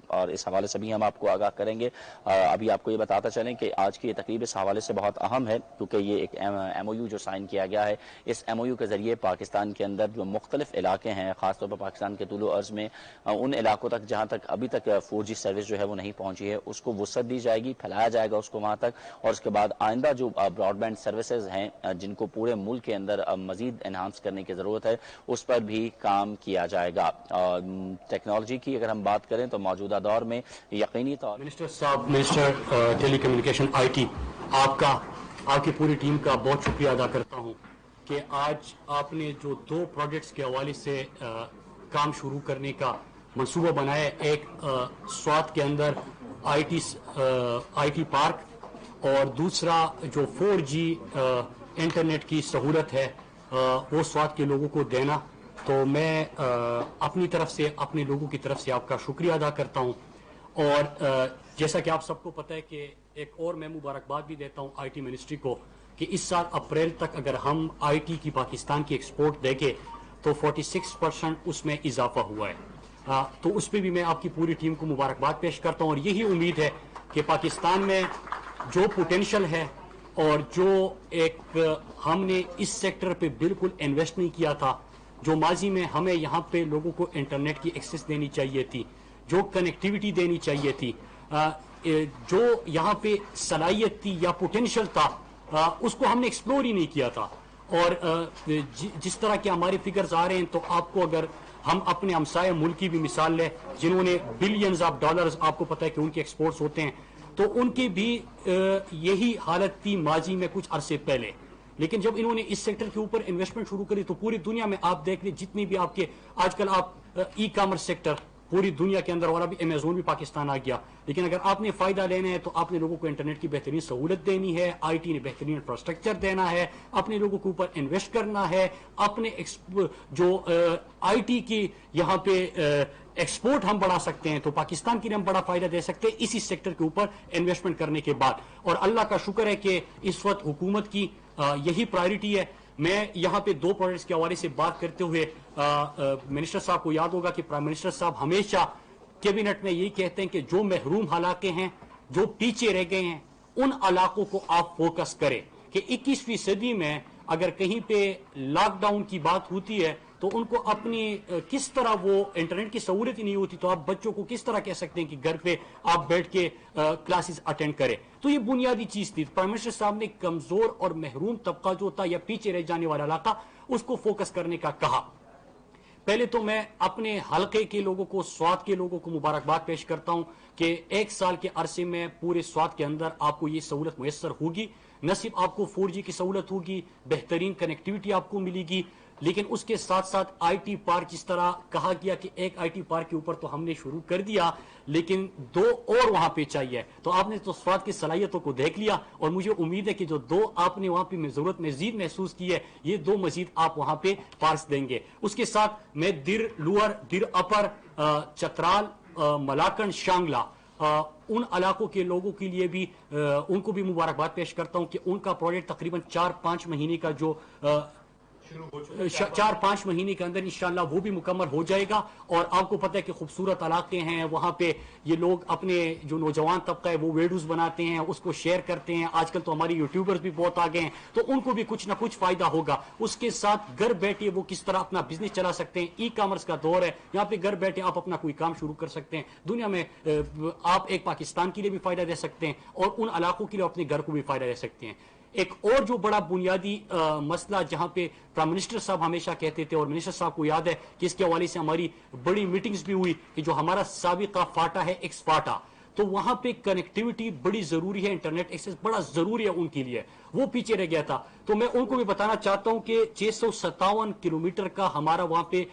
اور اس حوالے سے بھی ہم آپ کو آگاہ کریں گے. ابھی آپ کو یہ بتاتا چلیں کہ آج کی یہ تقریب اس حوالے سے بہت اہم ہے کیونکہ یہ ایک ایم او یو جو سائن کیا گیا ہے. اس ایم او یو کے ذریعے پاکستان کے اندر جو مختلف علاقے ہیں خاص طور پر پاکستان کے طول و عرض میں ان علاقوں تک جہاں تک ابھی تک 4G سروس جو ہے وہ نہیں پہنچی ہے اس کو وسعت دی جائے گی, پھیلایا جائے گا اس کو وہاں تک, اور اس کے بعد آئندہ جو براڈ بینڈ سروسز ہیں جن کو پورے ملک کے اندر مزید انہانس کرنے کی ضرورت ہے اس پر بھی کام کیا جائے گا. ٹیکنالوجی کی اگر ہم بات کریں تو موجودہ دور میں یقینی طور منسٹر صاحب, منسٹر ٹیلی کمیونیکیشن IT, آپ کی پوری ٹیم کا بہت شکریہ ادا کرتا ہوں کہ آج آپ نے جو 2 پروجیکٹس کے حوالے سے کام شروع کرنے کا منصوبہ بنایا, ایک سوات کے اندر IT پارک اور دوسرا جو 4G انٹرنیٹ کی سہولت ہے وہ سوات کے لوگوں کو دینا. تو میں اپنی طرف سے, اپنے لوگوں کی طرف سے آپ کا شکریہ ادا کرتا ہوں. اور جیسا کہ آپ سب کو پتہ ہے کہ ایک اور میں مبارکباد بھی دیتا ہوں IT منسٹری کو کہ اس سال اپریل تک اگر ہم IT کی پاکستان کی ایکسپورٹ دیکھیں تو 46% اس میں اضافہ ہوا ہے. تو اس پہ بھی میں آپ کی پوری ٹیم کو مبارکباد پیش کرتا ہوں, اور یہی امید ہے کہ پاکستان میں جو پوٹینشل ہے اور جو ایک ہم نے اس سیکٹر پہ بالکل انویسٹ نہیں کیا تھا, جو ماضی میں ہمیں یہاں پہ لوگوں کو انٹرنیٹ کی ایکسیس دینی چاہیے تھی, جو کنیکٹیوٹی دینی چاہیے تھی, جو یہاں پہ صلاحیت تھی یا پوٹینشل تھا, اس کو ہم نے ایکسپلور ہی نہیں کیا تھا. اور جس طرح کے ہمارے فگرز آ رہے ہیں تو آپ کو اگر ہم اپنے ہمسائے ملک کی بھی مثال لیں جنہوں نے بلینز آف ڈالرز, آپ کو پتہ ہے کہ ان کے ایکسپورٹس ہوتے ہیں, تو ان کی بھی یہی حالت تھی ماضی میں کچھ عرصے پہلے. لیکن جب انہوں نے اس سیکٹر کے اوپر انویسٹمنٹ شروع کری تو پوری دنیا میں آپ دیکھ لیں جتنی بھی آپ کے آج کل آپ ای کامرس سیکٹر پوری دنیا کے اندر, اور ابھی امیزون بھی پاکستان آ گیا. لیکن اگر آپ نے فائدہ لینا ہے تو آپ نے لوگوں کو انٹرنیٹ کی بہترین سہولت دینی ہے, IT نے بہترین انفراسٹرکچر دینا ہے, اپنے لوگوں کے اوپر انویسٹ کرنا ہے, اپنے جو IT کی یہاں پہ ایکسپورٹ ہم بڑھا سکتے ہیں تو پاکستان کے لیے ہم بڑا فائدہ دے سکتے ہیں اسی سیکٹر کے اوپر انویسٹمنٹ کرنے کے بعد. اور اللہ کا شکر ہے کہ اس وقت حکومت کی یہی پرائرٹی ہے. میں یہاں پہ 2 پروجیکٹس کے حوالے سے بات کرتے ہوئے منسٹر صاحب کو یاد ہوگا کہ پرائم منسٹر صاحب ہمیشہ کیبنٹ میں یہی کہتے ہیں کہ جو محروم علاقے ہیں, جو پیچھے رہ گئے ہیں, ان علاقوں کو آپ فوکس کریں. کہ 21ویں صدی میں اگر کہیں پہ لاک ڈاؤن کی بات ہوتی ہے تو ان کو اپنی کس طرح وہ انٹرنیٹ کی سہولت ہی نہیں ہوتی تو آپ بچوں کو کس طرح کہہ سکتے ہیں کہ گھر پہ آپ بیٹھ کے کلاسز اٹینڈ کریں. تو یہ بنیادی چیز تھی. پرائم منسٹر صاحب نے کمزور اور محروم طبقہ جو تھا یا پیچھے رہ جانے والا علاقہ اس کو فوکس کرنے کا کہا. پہلے تو میں اپنے حلقے کے لوگوں کو, سوات کے لوگوں کو مبارکباد پیش کرتا ہوں کہ 1 سال کے عرصے میں پورے سوات کے اندر آپ کو یہ سہولت میسر ہوگی. نہ صرف آپ کو 4G کی سہولت ہوگی, بہترین کنیکٹیوٹی آپ کو ملے گی, لیکن اس کے ساتھ ساتھ IT پارک جس طرح کہا گیا کہ ایک IT پارک کے اوپر تو ہم نے شروع کر دیا لیکن 2 اور وہاں پہ چاہیے. تو آپ نے تو سوات کی صلاحیتوں کو دیکھ لیا اور مجھے امید ہے کہ جو 2 آپ نے وہاں پہ ضرورت مزید محسوس کی ہے یہ 2 مزید آپ وہاں پہ پارکس دیں گے. اس کے ساتھ میں در لوور, در اپر, چترال, ملاکنڈ, شانگلہ ان علاقوں کے لوگوں کے لیے بھی ان کو بھی مبارکباد پیش کرتا ہوں کہ ان کا پروجیکٹ تقریباً 4-5 مہینے کا جو 4-5 مہینے کے اندر انشاءاللہ وہ بھی مکمل ہو جائے گا. اور آپ کو پتہ ہے کہ خوبصورت علاقے ہیں وہاں پہ, یہ لوگ اپنے جو نوجوان طبقہ ہے وہ ویڈیوز بناتے ہیں, اس کو شیئر کرتے ہیں. آج کل تو ہماری یوٹیوبرز بھی بہت آگے ہیں تو ان کو بھی کچھ نہ کچھ فائدہ ہوگا. اس کے ساتھ گھر بیٹھے وہ کس طرح اپنا بزنس چلا سکتے ہیں. ای کامرس کا دور ہے, یہاں پہ گھر بیٹھے آپ اپنا کوئی کام شروع کر سکتے ہیں. دنیا میں آپ ایک پاکستان کے لیے بھی فائدہ دے سکتے ہیں اور ان علاقوں کے لیے اپنے گھر کو بھی فائدہ دے سکتے ہیں. ایک اور جو بڑا بنیادی مسئلہ جہاں پہ پرائم منسٹر صاحب ہمیشہ کہتے تھے اور منسٹر صاحب کو یاد ہے کہ اس کے حوالے سے ہماری بڑی میٹنگز بھی ہوئی کہ جو ہمارا سابقہ فاٹا ہے ایکس فاٹا, تو وہاں پہ کنیکٹیوٹی بڑی ضروری ہے, انٹرنیٹ ایکسس بڑا ضروری ہے ان کے لیے, وہ پیچھے رہ گیا تھا. تو میں ان کو بھی بتانا چاہتا ہوں کہ 657 کلومیٹر کا ہمارا وہاں پہ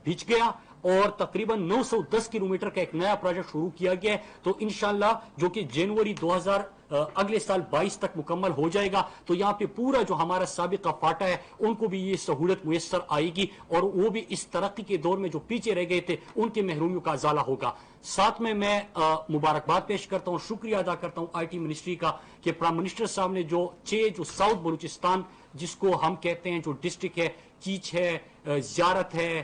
بچ گیا اور تقریباً 910 کلومیٹر کا ایک نیا پروجیکٹ شروع کیا گیا ہے. تو انشاءاللہ جو کہ جنوری 2000 اگلے سال 22 تک مکمل ہو جائے گا تو یہاں پہ پورا جو ہمارا سابقہ فاٹا ہے ان کو بھی یہ سہولت میسر آئے گی اور وہ بھی اس ترقی کے دور میں جو پیچھے رہ گئے تھے ان کے محرومیوں کا ازالہ ہوگا. ساتھ میں مبارکباد پیش کرتا ہوں, شکریہ ادا کرتا ہوں IT منسٹری کا کہ پرائم منسٹر صاحب نے جو ساؤتھ بلوچستان جس کو ہم کہتے ہیں جو ڈسٹرکٹ ہے, چیچ ہے, زیارت ہے,